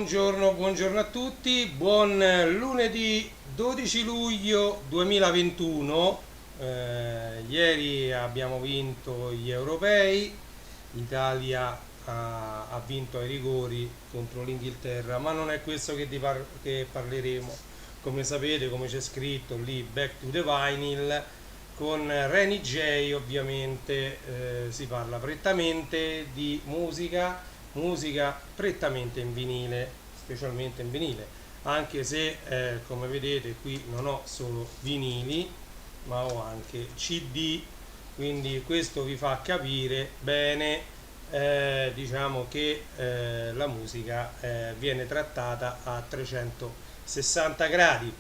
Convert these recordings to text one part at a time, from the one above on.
Buongiorno a tutti, buon lunedì 12 luglio 2021. Ieri abbiamo vinto gli europei, l'Italia ha vinto ai rigori contro l'Inghilterra, ma non è questo che parleremo. Come sapete, come c'è scritto lì, Back to the Vinyl, con Renny J ovviamente si parla prettamente di musica prettamente in vinile, specialmente in vinile, anche se come vedete qui non ho solo vinili, ma ho anche CD, quindi questo vi fa capire bene diciamo che la musica viene trattata a 360 gradi.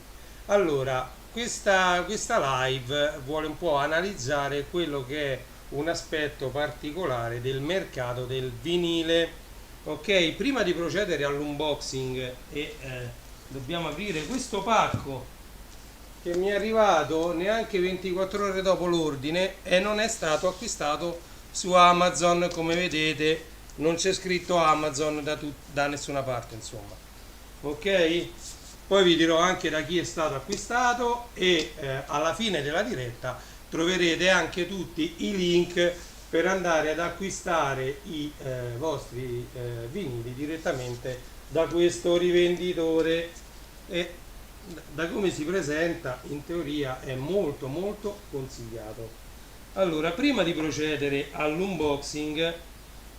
Allora, questa live vuole un po' analizzare quello che è un aspetto particolare del mercato del vinile. Ok, prima di procedere all'unboxing dobbiamo aprire questo pacco che mi è arrivato neanche 24 ore dopo l'ordine e non è stato acquistato su Amazon, come vedete non c'è scritto Amazon da nessuna parte, insomma. Ok? Poi vi dirò anche da chi è stato acquistato e alla fine della diretta troverete anche tutti i link per andare ad acquistare i vostri vinili direttamente da questo rivenditore. E da come si presenta in teoria è molto molto consigliato. Allora, prima di procedere all'unboxing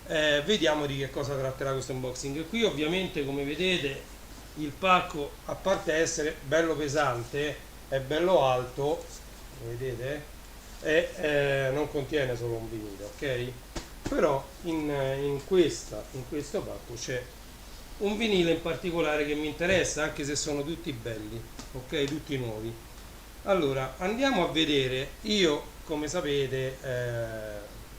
vediamo di che cosa tratterà questo unboxing. Qui ovviamente, come vedete, il pacco, a parte essere bello pesante, è bello alto, vedete, e non contiene solo un vinile, ok? Però in questo pacco c'è un vinile in particolare che mi interessa, anche se sono tutti belli, ok? Tutti nuovi. Allora, andiamo a vedere. Io, come sapete,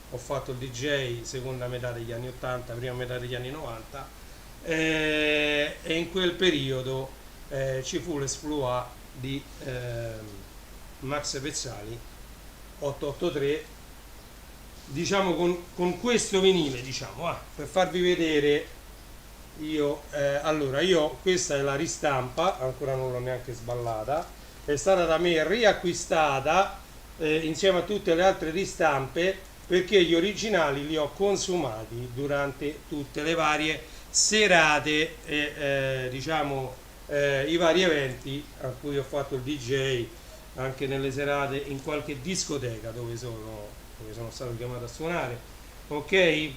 ho fatto il DJ seconda metà degli anni 80, prima metà degli anni 90, e in quel periodo ci fu l'esploit di Max Pezzali 883, diciamo con questo vinile, diciamo, per farvi vedere. Io questa è la ristampa, ancora non l'ho neanche sballata, è stata da me riacquistata insieme a tutte le altre ristampe, perché gli originali li ho consumati durante tutte le varie serate e i vari eventi a cui ho fatto il DJ, anche nelle serate in qualche discoteca dove sono stato chiamato a suonare, ok?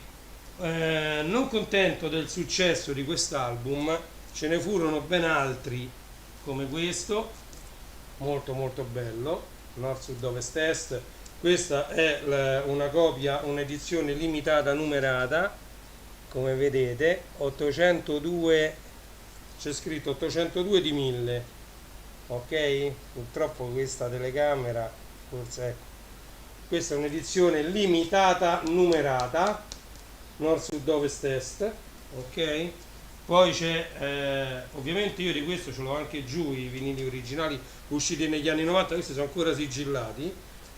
Non contento del successo di quest'album, ce ne furono ben altri come questo, molto molto bello, Nord Sud Ovest Est. Questa è una copia, un'edizione limitata numerata, come vedete, 802, c'è scritto 802 di 1000, ok? Purtroppo questa telecamera, forse ecco, questa è un'edizione limitata numerata, Nord Sud Ovest Est, ok? Poi c'è ovviamente, io di questo ce l'ho anche giù i vinili originali usciti negli anni 90, questi sono ancora sigillati.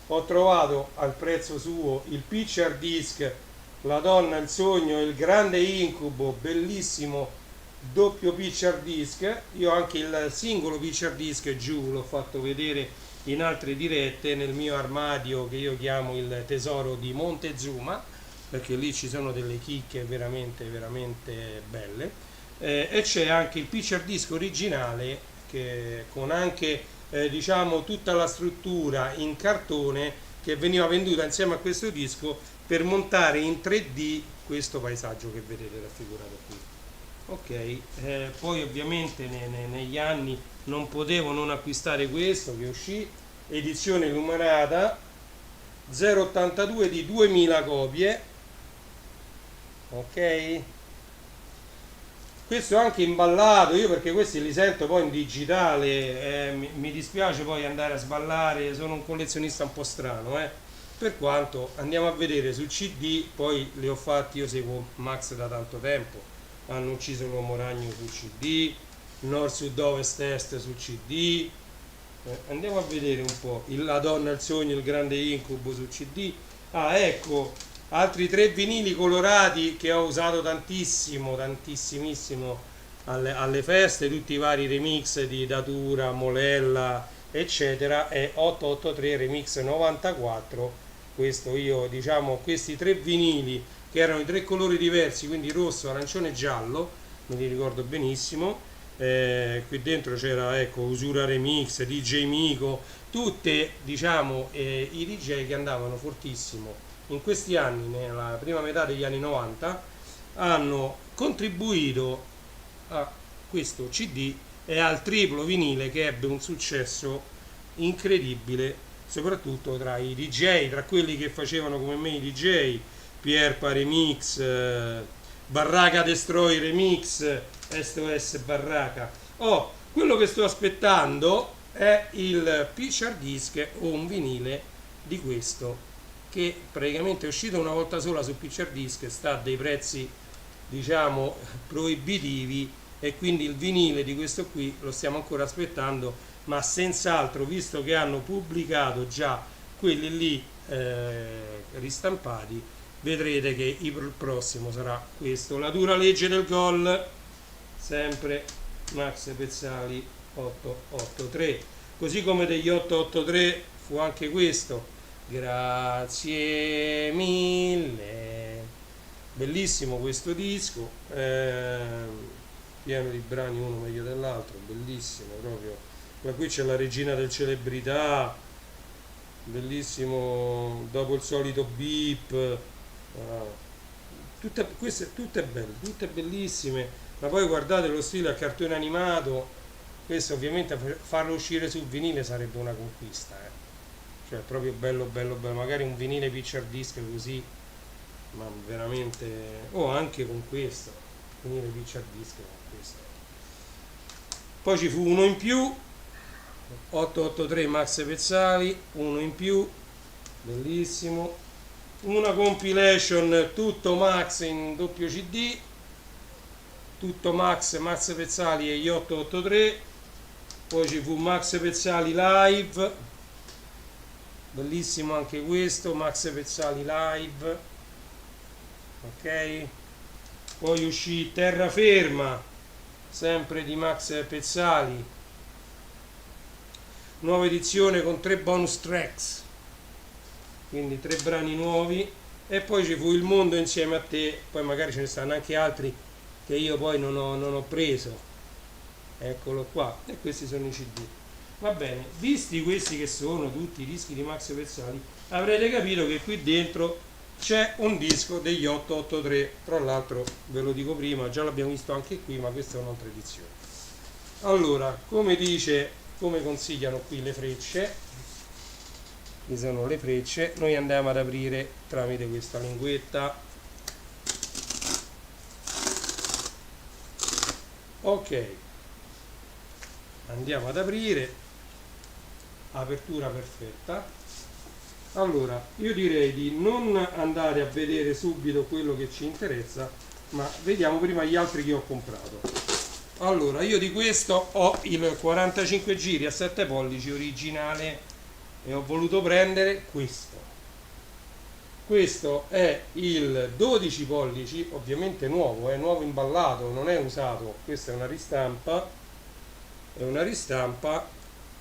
Ho trovato al prezzo suo il picture disc La donna, il sogno, il grande incubo, bellissimo doppio picture disc. Io anche il singolo picture disc giù l'ho fatto vedere in altre dirette nel mio armadio che io chiamo il tesoro di Montezuma, perché lì ci sono delle chicche veramente veramente belle. E c'è anche il picture disc originale che con anche diciamo tutta la struttura in cartone che veniva venduta insieme a questo disco per montare in 3D questo paesaggio che vedete raffigurato qui. Ok, poi ovviamente negli anni non potevo non acquistare questo che uscì, edizione numerata 082 di 2000 copie, ok? Questo è anche imballato, io perché questi li sento poi in digitale, mi dispiace poi andare a sballare, sono un collezionista un po' strano, per quanto andiamo a vedere sul CD. Poi li ho fatti, io seguo Max da tanto tempo, hanno ucciso l'uomo ragno sul CD, Nord Sud Ovest Est sul CD, andiamo a vedere un po', La donna, il sogno, il grande incubo sul CD. Ecco, altri 3 vinili colorati che ho usato tantissimo, tantissimissimo alle feste, tutti i vari remix di Datura, Molella, eccetera, è 883 Remix 94. Questo io, diciamo, questi tre vinili che erano i tre colori diversi, quindi rosso, arancione e giallo, me li ricordo benissimo. Qui dentro c'era, ecco, Usura Remix, DJ Mico, tutte, diciamo, i DJ che andavano fortissimo in questi anni, nella prima metà degli anni 90, hanno contribuito a questo CD e al triplo vinile che ebbe un successo incredibile, soprattutto tra i DJ, tra quelli che facevano come me i DJ, Pierpa Remix, Barraca Destroy Remix, SOS Barraca. Oh, quello che sto aspettando è il picture disc o un vinile di questo, che praticamente è uscito una volta sola su picture disc, sta a dei prezzi, diciamo, proibitivi, e quindi il vinile di questo qui lo stiamo ancora aspettando, ma senz'altro, visto che hanno pubblicato già quelli lì ristampati, vedrete che il prossimo sarà questo, La dura legge del gol, sempre Max Pezzali 883, così come degli 883 fu anche questo, grazie mille, bellissimo questo disco, pieno di brani uno meglio dell'altro, bellissimo proprio. Ma qui c'è la regina del celebrità, bellissimo, dopo il solito beep, tutte belle, tutte bellissime, ma poi guardate lo stile a cartone animato, questo ovviamente farlo uscire sul vinile sarebbe una conquista, cioè proprio bello bello bello, magari un vinile picture disc così, ma veramente, o anche con questo, vinile picture disc con questo. Poi ci fu uno in più, 883 Max Pezzali, uno in più, bellissimo, una compilation tutto Max in doppio CD, tutto Max Pezzali e gli 883. Poi ci fu Max Pezzali Live, bellissimo anche questo, Max Pezzali Live, ok. Poi uscì Terraferma, sempre di Max Pezzali, nuova edizione con 3 bonus tracks, quindi 3 brani nuovi. E poi ci fu Il mondo insieme a te, poi magari ce ne stanno anche altri che io poi non ho preso, eccolo qua, e questi sono i CD. Va bene, visti questi che sono tutti i dischi di Max Pezzali, avrete capito che qui dentro c'è un disco degli 883, tra l'altro ve lo dico prima, già l'abbiamo visto anche qui, ma questa è un'altra edizione. Allora, come consigliano qui le frecce, qui sono le frecce, noi andiamo ad aprire tramite questa linguetta, ok, andiamo ad aprire, apertura perfetta. Allora, io direi di non andare a vedere subito quello che ci interessa, ma vediamo prima gli altri che ho comprato. Allora, io di questo ho il 45 giri a 7 pollici originale e ho voluto prendere questo. Questo è il 12 pollici, ovviamente nuovo, è nuovo imballato, non è usato, questa è una ristampa,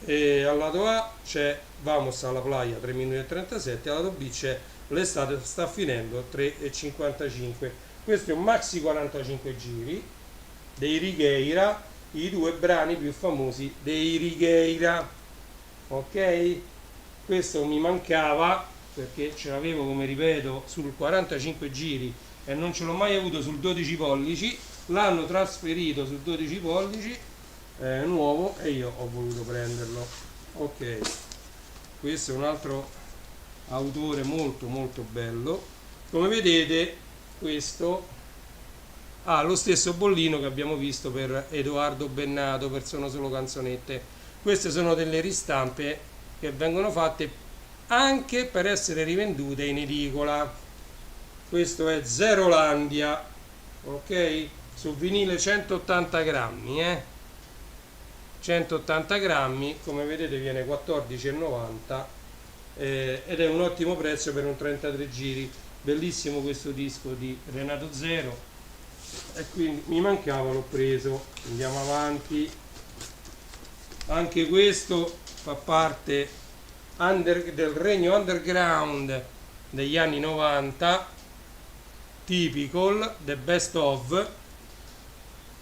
e al lato A c'è Vamos alla playa 3 minuti e 37, al lato B c'è L'estate sta finendo 3,55. Questo è un maxi 45 giri dei Righeira, i due brani più famosi dei Righeira, ok? Questo mi mancava perché ce l'avevo, come ripeto, sul 45 giri e non ce l'ho mai avuto sul 12 pollici, l'hanno trasferito sul 12 pollici nuovo e io ho voluto prenderlo. Ok, questo è un altro autore molto molto bello. Come vedete, questo ha lo stesso bollino che abbiamo visto per Edoardo Bennato, per Sono solo canzonette. Queste sono delle ristampe che vengono fatte anche per essere rivendute in edicola. Questo è Zerolandia, ok, su vinile 180 grammi, 180 grammi, come vedete viene 14,90 ed è un ottimo prezzo per un 33 giri. Bellissimo questo disco di Renato Zero, e quindi mi mancava, l'ho preso. Andiamo avanti. Anche questo fa parte del regno underground degli anni 90. Typical, The Best Of,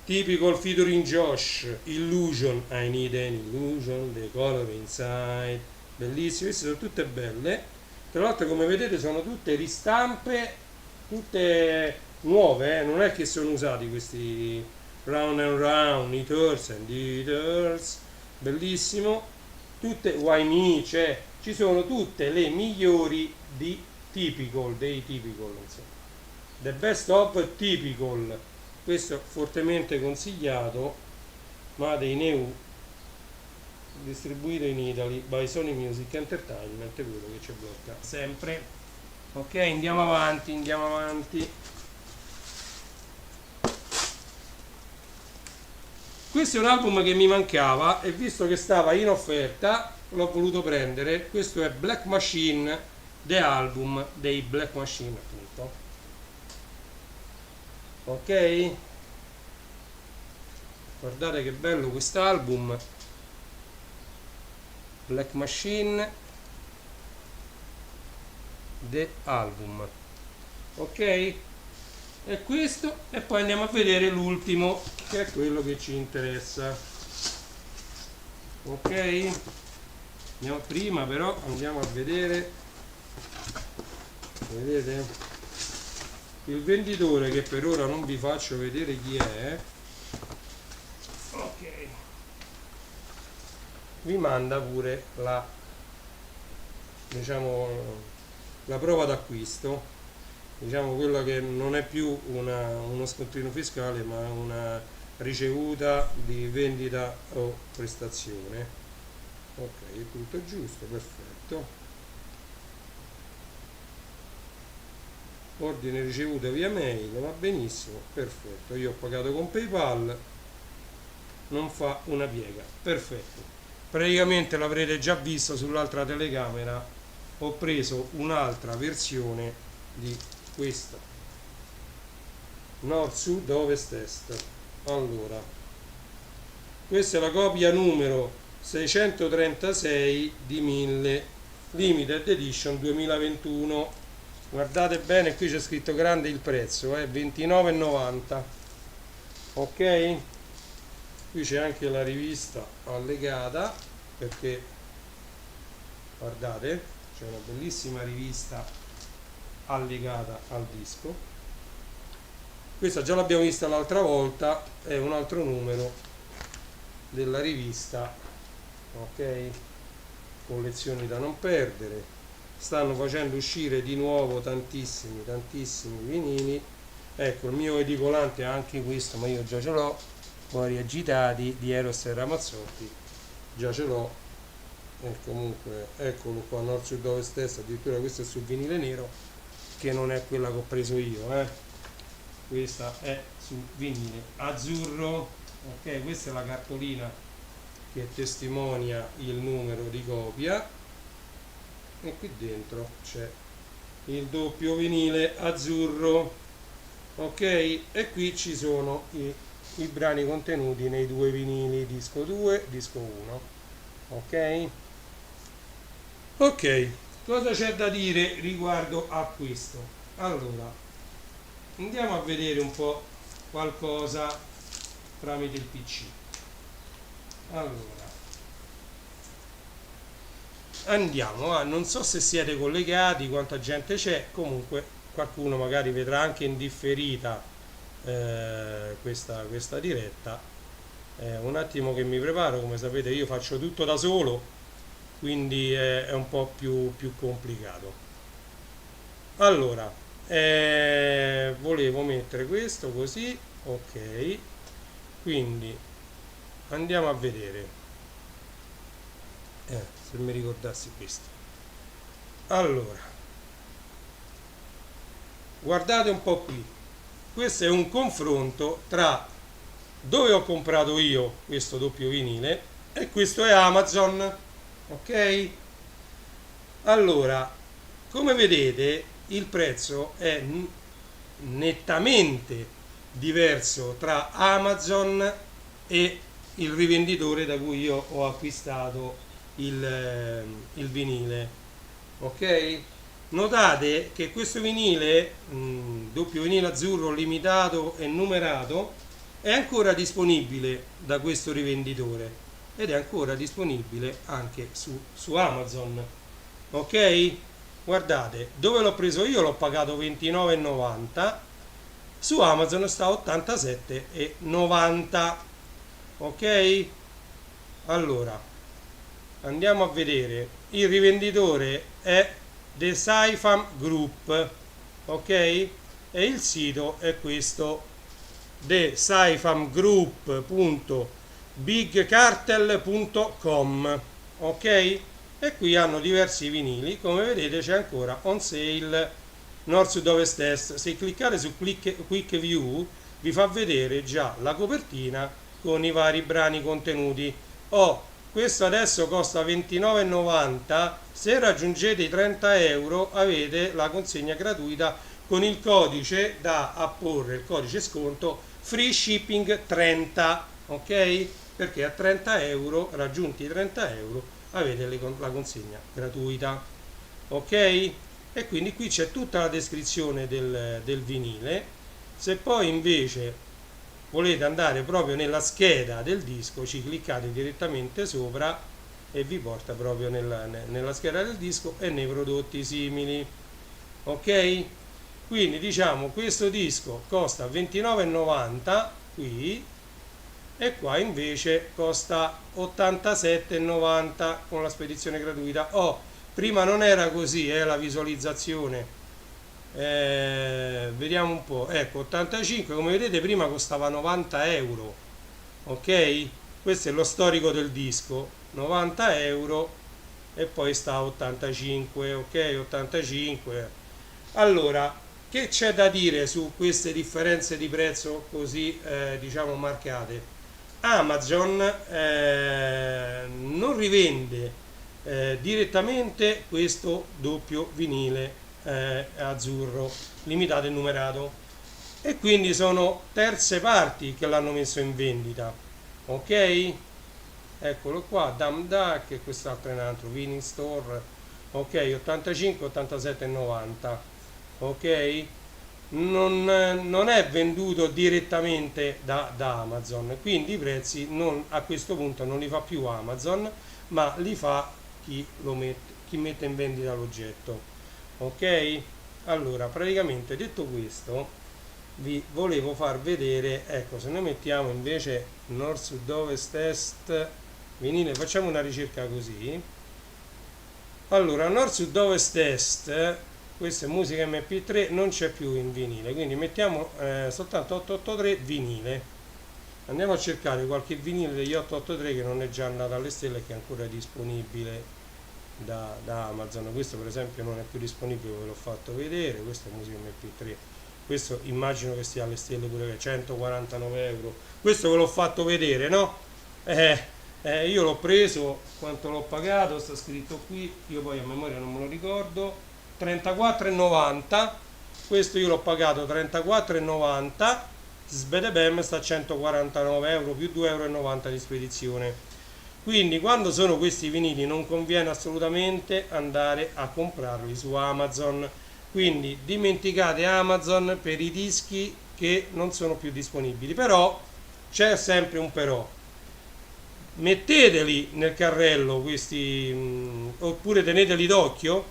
Typical featuring Josh, Illusion, I Need an Illusion, The Color Inside, bellissime, queste sono tutte belle. Tra l'altro, come vedete, sono tutte ristampe, tutte nuove, non è che sono usati questi Round and Round, Eaters and Eaters, bellissimo, tutte Why Me, cioè ci sono tutte le migliori di Typical, dei Typical, insomma. The Best Of Typical, questo fortemente consigliato, Made in EU, distribuito in Italy by Sony Music Entertainment, quello che ci blocca sempre. Ok, andiamo avanti, andiamo avanti. Questo è un album che mi mancava e visto che stava in offerta l'ho voluto prendere. Questo è Black Machine, The Album dei Black Machine, appunto. Ok, guardate che bello quest'album, Black Machine, The Album. Ok, e questo, e poi andiamo a vedere l'ultimo, che è quello che ci interessa. Ok, prima però andiamo a vedere, vedete, il venditore, che per ora non vi faccio vedere chi è. Ok, vi manda pure la, diciamo, la prova d'acquisto, diciamo quella che non è più uno scontrino fiscale ma una ricevuta di vendita o prestazione. Ok, è tutto giusto, perfetto. Ordine ricevuto via mail, va benissimo, perfetto. Io ho pagato con PayPal, non fa una piega, perfetto. Praticamente l'avrete già visto sull'altra telecamera, ho preso un'altra versione di questa, nord, sud, ovest, est. Allora, questa è la copia numero 636 di 1000 Limited Edition 2021. Guardate bene, qui c'è scritto grande il prezzo, è 29,90. Ok, qui c'è anche la rivista allegata, perché guardate, c'è una bellissima rivista allegata al disco. Questa già l'abbiamo vista l'altra volta, è un altro numero della rivista. Ok, collezioni da non perdere. Stanno facendo uscire di nuovo tantissimi vinili. Ecco, il mio edicolante è anche questo, ma io già ce l'ho, Cuori agitati di Eros e Ramazzotti, già ce l'ho, e comunque eccolo qua, nord, sud, ovest, est, addirittura questo è sul vinile nero, che non è quella che ho preso io, questa è su vinile azzurro. Ok, questa è la cartolina che testimonia il numero di copia, e qui dentro c'è il doppio vinile azzurro. Ok, e qui ci sono i brani contenuti nei due vinili, disco 2, disco 1. Ok, ok, cosa c'è da dire riguardo a questo? Allora, andiamo a vedere un po' qualcosa tramite il PC. Allora, andiamo, non so se siete collegati, quanta gente c'è, comunque qualcuno magari vedrà anche in differita questa diretta. Un attimo che mi preparo, come sapete io faccio tutto da solo, quindi è un po' più complicato. Allora, volevo mettere questo così, ok, quindi andiamo a vedere. Se mi ricordassi questo. Allora, guardate un po' qui, questo è un confronto tra dove ho comprato io questo doppio vinile e questo è Amazon. Ok, allora, come vedete il prezzo è nettamente diverso tra Amazon e il rivenditore da cui io ho acquistato il vinile. Ok? Notate che questo vinile, doppio vinile azzurro limitato e numerato, è ancora disponibile da questo rivenditore ed è ancora disponibile anche su Amazon. Ok? Guardate, dove l'ho preso io l'ho pagato 29,90, su Amazon sta 87,90. Ok? Allora, andiamo a vedere. Il rivenditore è The Saifam Group, ok? E il sito è questo, thesaifamgroup.bigcartel.com, ok? E qui hanno diversi vinili, come vedete c'è ancora on sale nord, sud, ovest, est. Se cliccate su Quick View vi fa vedere già la copertina con i vari brani contenuti. Questo adesso costa 29,90, se raggiungete i 30 euro avete la consegna gratuita con il codice da apporre, il codice sconto free shipping 30, ok? Perché a 30 euro, raggiunti i 30 euro, avete la consegna gratuita, ok? E quindi qui c'è tutta la descrizione del vinile. Se poi invece volete andare proprio nella scheda del disco, ci cliccate direttamente sopra e vi porta proprio nella scheda del disco e nei prodotti simili, ok? Quindi diciamo questo disco costa 29,90 qui, e qua invece costa 87,90 con la spedizione gratuita. Prima non era così, la visualizzazione. Vediamo un po', ecco, 85, come vedete prima costava 90 euro, ok? Questo è lo storico del disco, 90 euro e poi sta a 85, ok? 85. Allora, che c'è da dire su queste differenze di prezzo così diciamo marcate? Amazon non rivende direttamente questo doppio vinile azzurro limitato e numerato, e quindi sono terze parti che l'hanno messo in vendita, ok? Eccolo qua, Dam Duck, e quest'altro è un altro Winning Store, ok? 85, 87,90, ok? Non è venduto direttamente da Amazon, quindi i prezzi a questo punto non li fa più Amazon, ma li fa chi mette in vendita l'oggetto. Ok? Allora, praticamente detto questo, vi volevo far vedere, ecco, se noi mettiamo invece nord, sud, ovest, est, vinile, facciamo una ricerca così. Allora, nord, sud, ovest, est, questa è musica MP3, non c'è più in vinile, quindi mettiamo soltanto 883 vinile. Andiamo a cercare qualche vinile degli 883 che non è già andato alle stelle e che è ancora disponibile da Amazon. Questo per esempio non è più disponibile, ve l'ho fatto vedere, questo è musica MP3, questo immagino che stia alle stelle pure, 149 euro, questo ve l'ho fatto vedere, no? Io l'ho preso, quanto l'ho pagato, sta scritto qui, io poi a memoria non me lo ricordo, 34,90, questo io l'ho pagato 34,90, Sbedebem sta a 149 euro più 2,90 euro di spedizione. Quindi quando sono questi vinili non conviene assolutamente andare a comprarli su Amazon, quindi dimenticate Amazon per i dischi che non sono più disponibili. Però c'è sempre un però: metteteli nel carrello questi, oppure teneteli d'occhio,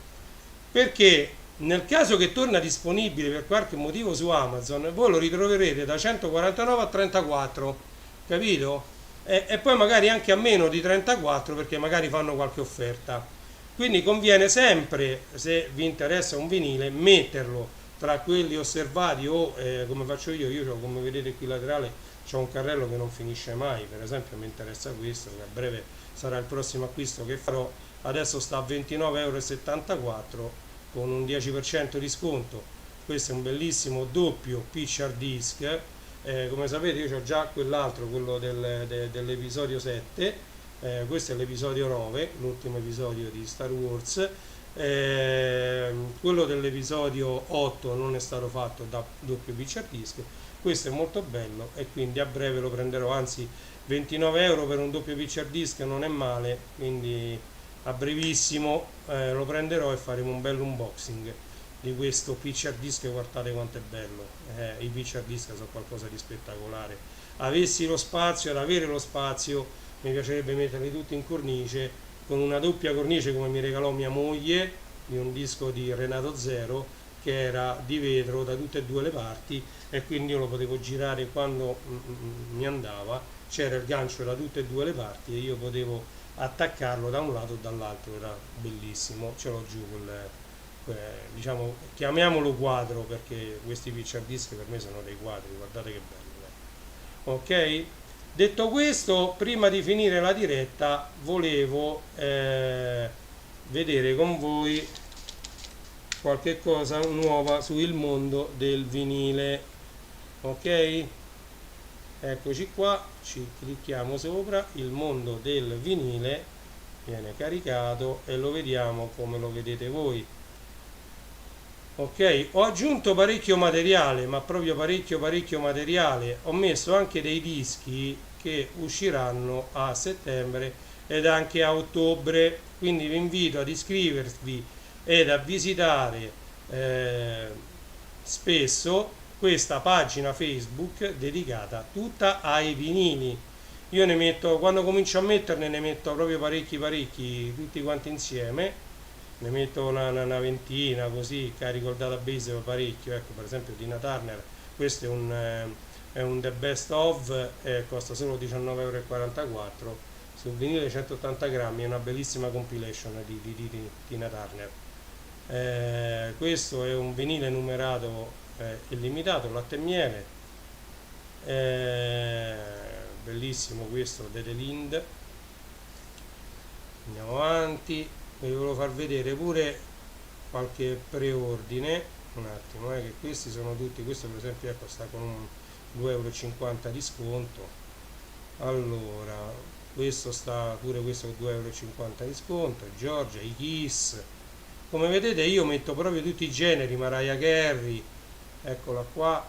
perché nel caso che torna disponibile per qualche motivo su Amazon, voi lo ritroverete da 149 a 34, capito? E poi magari anche a meno di 34, perché magari fanno qualche offerta. Quindi conviene sempre, se vi interessa un vinile, metterlo tra quelli osservati o come faccio io come vedete qui laterale c'ho un carrello che non finisce mai. Per esempio mi interessa questo, che a breve sarà il prossimo acquisto che farò. Adesso sta a 29,74 euro con un 10% di sconto. Questo è un bellissimo doppio picture disc. Come sapete io ho già quell'altro, quello dell'episodio 7, questo è l'episodio 9, l'ultimo episodio di Star Wars. Quello dell'episodio 8 non è stato fatto da doppio picture disc, questo è molto bello e quindi a breve lo prenderò, anzi 29 euro per un doppio picture disc non è male, quindi a brevissimo lo prenderò e faremo un bel unboxing di questo picture disc. Guardate quanto è bello, i picture disc sono qualcosa di spettacolare. Avessi lo spazio, ad avere lo spazio, mi piacerebbe metterli tutti in cornice, con una doppia cornice come mi regalò mia moglie, di un disco di Renato Zero, che era di vetro da tutte e due le parti, e quindi io lo potevo girare quando mi andava, c'era il gancio da tutte e due le parti e io potevo attaccarlo da un lato o dall'altro, era bellissimo. Ce l'ho giù diciamo, chiamiamolo quadro, perché questi picture disc per me sono dei quadri, guardate che bello, ok? Detto questo, prima di finire la diretta volevo vedere con voi qualche cosa nuova sul mondo del vinile, ok? Eccoci qua, ci clicchiamo sopra, il mondo del vinile viene caricato e lo vediamo come lo vedete voi. Ok, ho aggiunto parecchio materiale, ma proprio parecchio materiale. Ho messo anche dei dischi che usciranno a settembre ed anche a ottobre, quindi vi invito ad iscrivervi ed a visitare spesso questa pagina Facebook dedicata tutta ai vinili. Io ne metto, quando comincio a metterne, ne metto proprio parecchi, tutti quanti insieme. Ne metto una ventina, così carico il database parecchio. Ecco, per esempio Tina Turner, questo è un The Best Of, costa solo 19,44 euro. Sul vinile 180 grammi, è una bellissima compilation di Tina Turner. Questo è un vinile numerato illimitato, latte e miele, bellissimo questo, Dede Lind. Andiamo avanti, vi volevo far vedere pure qualche preordine, un attimo, che questi sono tutti. Questo per esempio, ecco, sta con un 2,50 € di sconto. Allora, questo sta pure, questo con 2,50 € di sconto, Giorgia, i Kiss. Come vedete io metto proprio tutti i generi, Mariah Carey, eccola qua,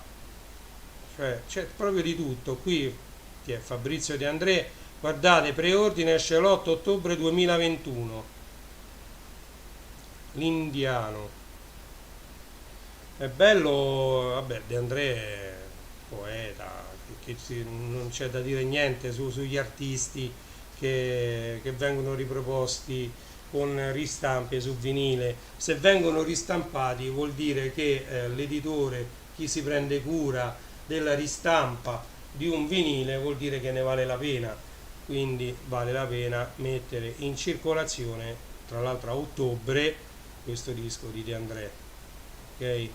cioè c'è proprio di tutto. Qui che è Fabrizio De André, guardate, preordine, esce l'8 ottobre 2021, l'indiano. È bello, vabbè, De André è poeta, non c'è da dire niente sugli artisti che vengono riproposti con ristampe su vinile. Se vengono ristampati vuol dire che l'editore, chi si prende cura della ristampa di un vinile, vuol dire che ne vale la pena, quindi vale la pena mettere in circolazione, tra l'altro a ottobre, questo disco di De André. Ok,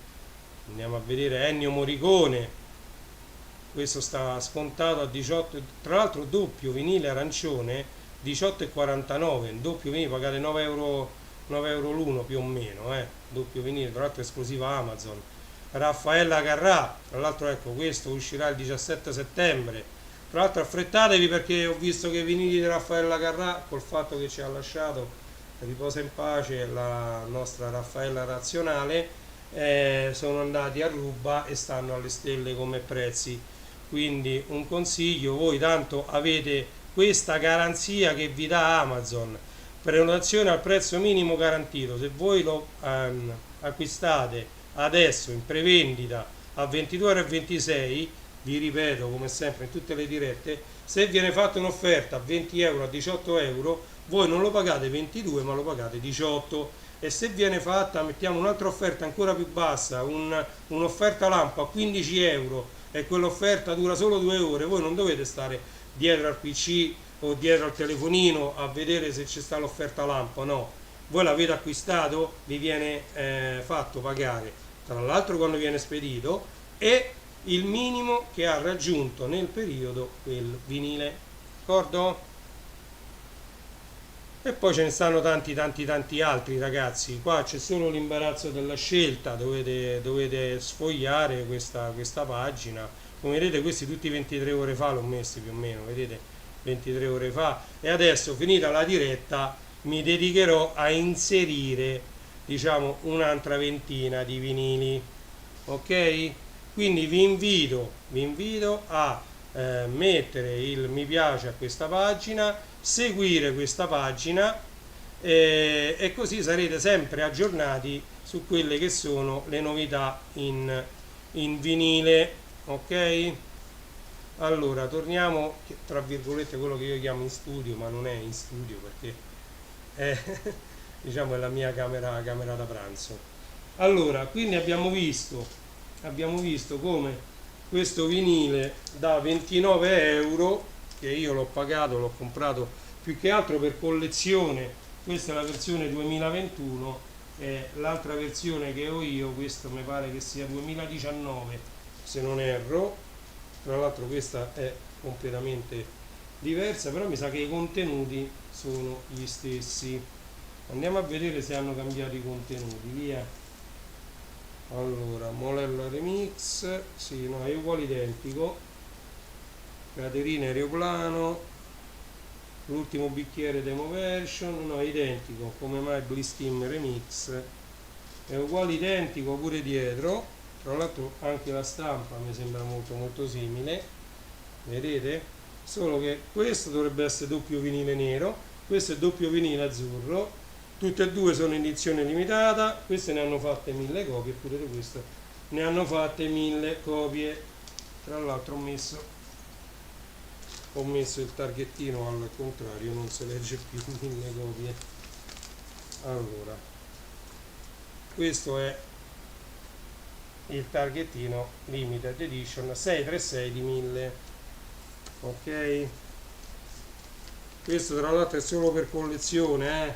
andiamo a vedere Ennio Morricone. Questo sta scontato a 18, tra l'altro doppio vinile arancione, 18,49, doppio vinile, pagate 9 euro l'uno più o meno, doppio vinile, tra l'altro esclusiva Amazon. Raffaella Carrà, tra l'altro, ecco, questo uscirà il 17 settembre. Tra l'altro affrettatevi, perché ho visto che i vinili di Raffaella Carrà, col fatto che ci ha lasciato, riposa in pace la nostra Raffaella Razionale, sono andati a ruba e stanno alle stelle come prezzi. Quindi un consiglio: voi tanto avete questa garanzia che vi dà Amazon, prenotazione al prezzo minimo garantito. Se voi lo acquistate adesso in prevendita a 22,26 €, vi ripeto come sempre in tutte le dirette, se viene fatta un'offerta a 20 euro, a 18 euro, voi non lo pagate 22 ma lo pagate 18. E se viene fatta, mettiamo un'altra offerta ancora più bassa, un'offerta lampo a 15 euro, e quell'offerta dura solo 2 ore, voi non dovete stare dietro al PC o dietro al telefonino a vedere se c'è sta l'offerta lampo, no. Voi l'avete acquistato, vi viene fatto pagare, tra l'altro quando viene spedito, e il minimo che ha raggiunto nel periodo quel vinile, d'accordo? E poi ce ne stanno tanti altri, ragazzi. Qua c'è solo l'imbarazzo della scelta, dovete sfogliare questa pagina. Come vedete, questi tutti 23 ore fa l'ho messi più o meno, vedete, 23 ore fa. E adesso, finita la diretta, mi dedicherò a inserire, diciamo, un'altra ventina di vinili, ok? Quindi vi invito vi invito a mettere il mi piace a questa pagina, seguire questa pagina e così sarete sempre aggiornati su quelle che sono le novità in vinile. Ok? Allora torniamo, tra virgolette, quello che io chiamo in studio, ma non è in studio perché è diciamo è la mia camera da pranzo. Allora, quindi abbiamo visto come questo vinile da 29 euro, che io l'ho pagato, l'ho comprato più che altro per collezione. Questa è la versione 2021 e l'altra versione che ho io, questo mi pare che sia 2019 se non erro. Tra l'altro questa è completamente diversa, però mi sa che i contenuti sono gli stessi. Andiamo a vedere se hanno cambiato i contenuti, via. Allora, Molella Remix, sì, no, è uguale identico. Caterina Aeroplano, l'ultimo bicchiere demo version, no, è identico. Come mai Bliss Team Remix è uguale identico pure dietro. Tra l'altro anche la stampa mi sembra molto simile, vedete? Solo che questo dovrebbe essere doppio vinile nero, questo è doppio vinile azzurro. Tutte e due sono edizione limitata, queste ne hanno fatte 1000 copie, pure di questo ne hanno fatte 1000 copie. Tra l'altro ho messo il targhettino al contrario, non si legge più 1000 copie. Allora, questo è il targhettino limited edition 636 di 1000. Ok, questo tra l'altro è solo per collezione,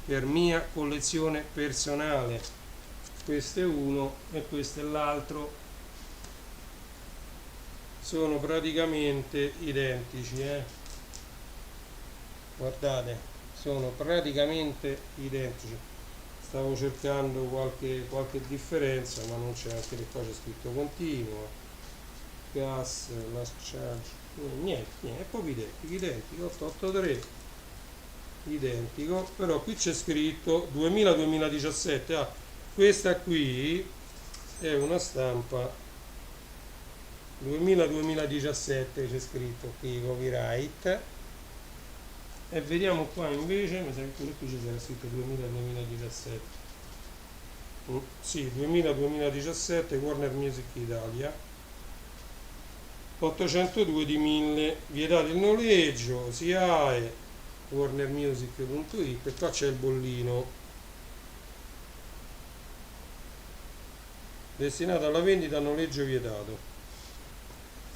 per mia collezione personale. Questo è uno e questo è l'altro, sono praticamente identici, guardate, sono praticamente identici. Stavo cercando qualche differenza, ma non c'è, anche qua c'è scritto continuo, gas, last charge, niente, è proprio identico, 883 identico, però qui c'è scritto 2000-2017. Questa qui è una stampa 2000-2017, c'è scritto qui copyright, e vediamo qua invece, mi sa che pure qui c'era scritto 2000-2017. Sì, 2000-2017 Warner Music Italia, 802 di 1000, vietato il noleggio, SIAE, warnermusic.it, e qua c'è il bollino destinato alla vendita a noleggio vietato,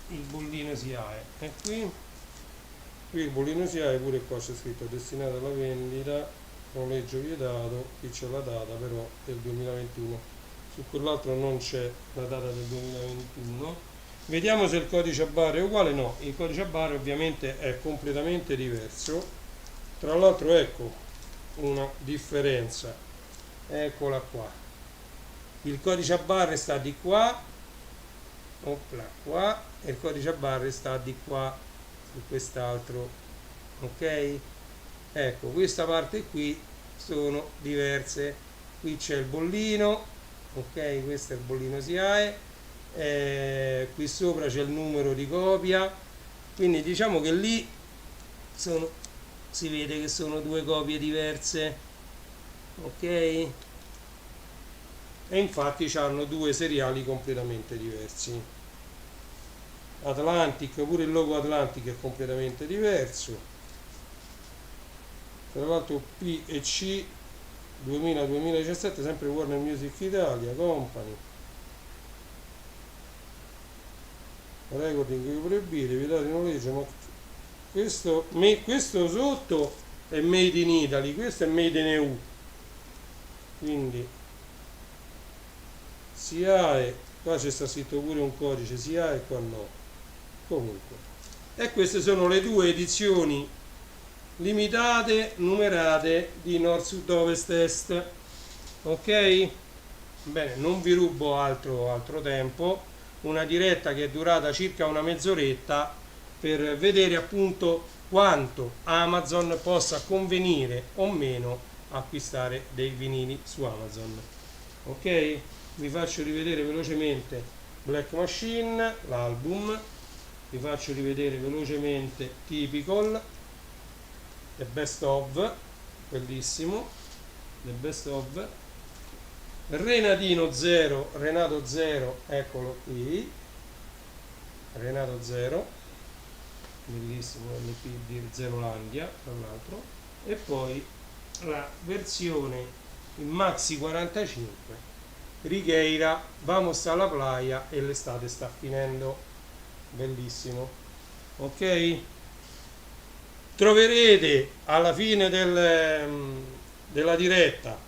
il bollino SIAE, e qui il bollino SIAE, pure qua c'è scritto destinato alla vendita, noleggio vietato, qui c'è la data però del 2021, su quell'altro non c'è la data del 2021. Vediamo se il codice a barre è uguale. No, il codice a barre ovviamente è completamente diverso. Tra l'altro ecco una differenza, eccola qua, il codice a barre sta di qua, qua, e il codice a barre sta di qua, su quest'altro. Ok, ecco, questa parte qui sono diverse, qui c'è il bollino, ok, questo è il bollino SIAE, qui sopra c'è il numero di copia, quindi diciamo che lì si vede che sono due copie diverse, ok, e infatti hanno due seriali completamente diversi. Atlantic, pure il logo Atlantic è completamente diverso. Tra l'altro P e C 2000-2017 sempre Warner Music Italia Company, recording proibiti, vietato in noleggio, ma questo sotto è made in Italy, questo è made in EU, quindi SIAE, qua c'è sta scritto pure un codice SIAE, qua no, comunque, e queste sono le due edizioni limitate numerate di Nord Sud Ovest Est. Ok, bene, non vi rubo altro tempo, una diretta che è durata circa una mezz'oretta per vedere appunto quanto Amazon possa convenire o meno acquistare dei vinili su Amazon. Ok, vi faccio rivedere velocemente Black Machine, l'album, vi faccio rivedere velocemente Typical, The Best Of, bellissimo, The Best Of, Renato Zero, eccolo qui, Renato Zero, bellissimo LP di Zerolandia tra l'altro, e poi la versione in Maxi 45, Righeira, Vamos a la playa e l'estate sta finendo, bellissimo. Ok, troverete alla fine della diretta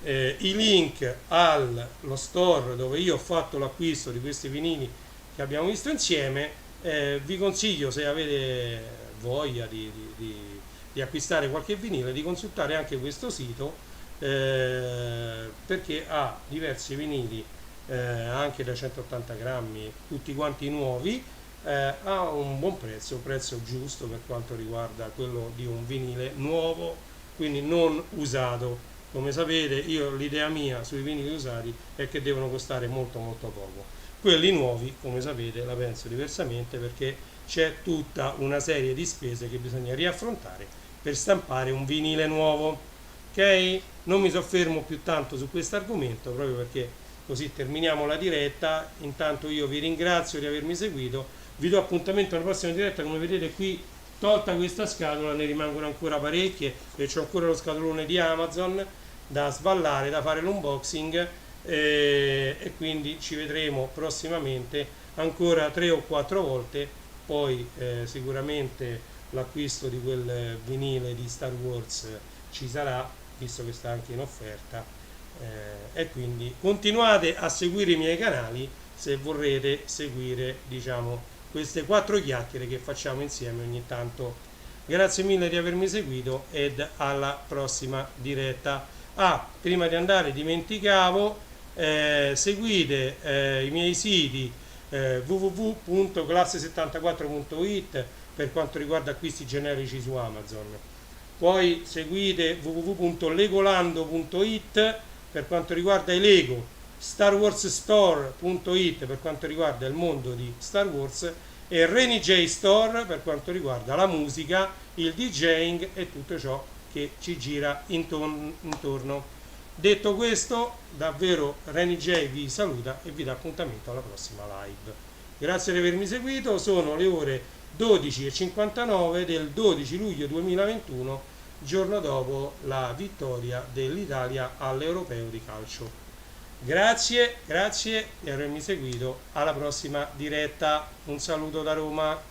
i link allo store dove io ho fatto l'acquisto di questi vinili che abbiamo visto insieme. Vi consiglio, se avete voglia di acquistare qualche vinile, di consultare anche questo sito, perché ha diversi vinili anche da 180 grammi, tutti quanti nuovi, a un buon prezzo, un prezzo giusto per quanto riguarda quello di un vinile nuovo, quindi non usato. Come sapete, io l'idea mia sui vinili usati è che devono costare molto molto poco. Quelli nuovi, come sapete, la penso diversamente, perché c'è tutta una serie di spese che bisogna riaffrontare per stampare un vinile nuovo. Ok? Non mi soffermo più tanto su questo argomento, proprio perché così terminiamo la diretta. Intanto io vi ringrazio di avermi seguito, vi do appuntamento alla prossima diretta. Come vedete qui, tolta questa scatola, ne rimangono ancora parecchie e c'ho ancora lo scatolone di Amazon da sballare, da fare l'unboxing, e quindi ci vedremo prossimamente ancora 3 o 4 volte. Poi sicuramente l'acquisto di quel vinile di Star Wars ci sarà, visto che sta anche in offerta, e quindi continuate a seguire i miei canali se vorrete seguire, diciamo, queste 4 chiacchiere che facciamo insieme ogni tanto. Grazie mille di avermi seguito ed alla prossima diretta. Prima di andare dimenticavo, seguite i miei siti www.classe74.it per quanto riguarda acquisti generici su Amazon, poi seguite www.legolando.it per quanto riguarda i Lego, starwarsstore.it per quanto riguarda il mondo di Star Wars e Rainy J Store per quanto riguarda la musica, il DJing e tutto ciò che ci gira intorno. Detto questo, davvero Rainy J vi saluta e vi dà appuntamento alla prossima live. Grazie di avermi seguito, sono le ore 12:59 del 12 luglio 2021, giorno dopo la vittoria dell'Italia all'Europeo di calcio. Grazie di avermi seguito, alla prossima diretta, un saluto da Roma.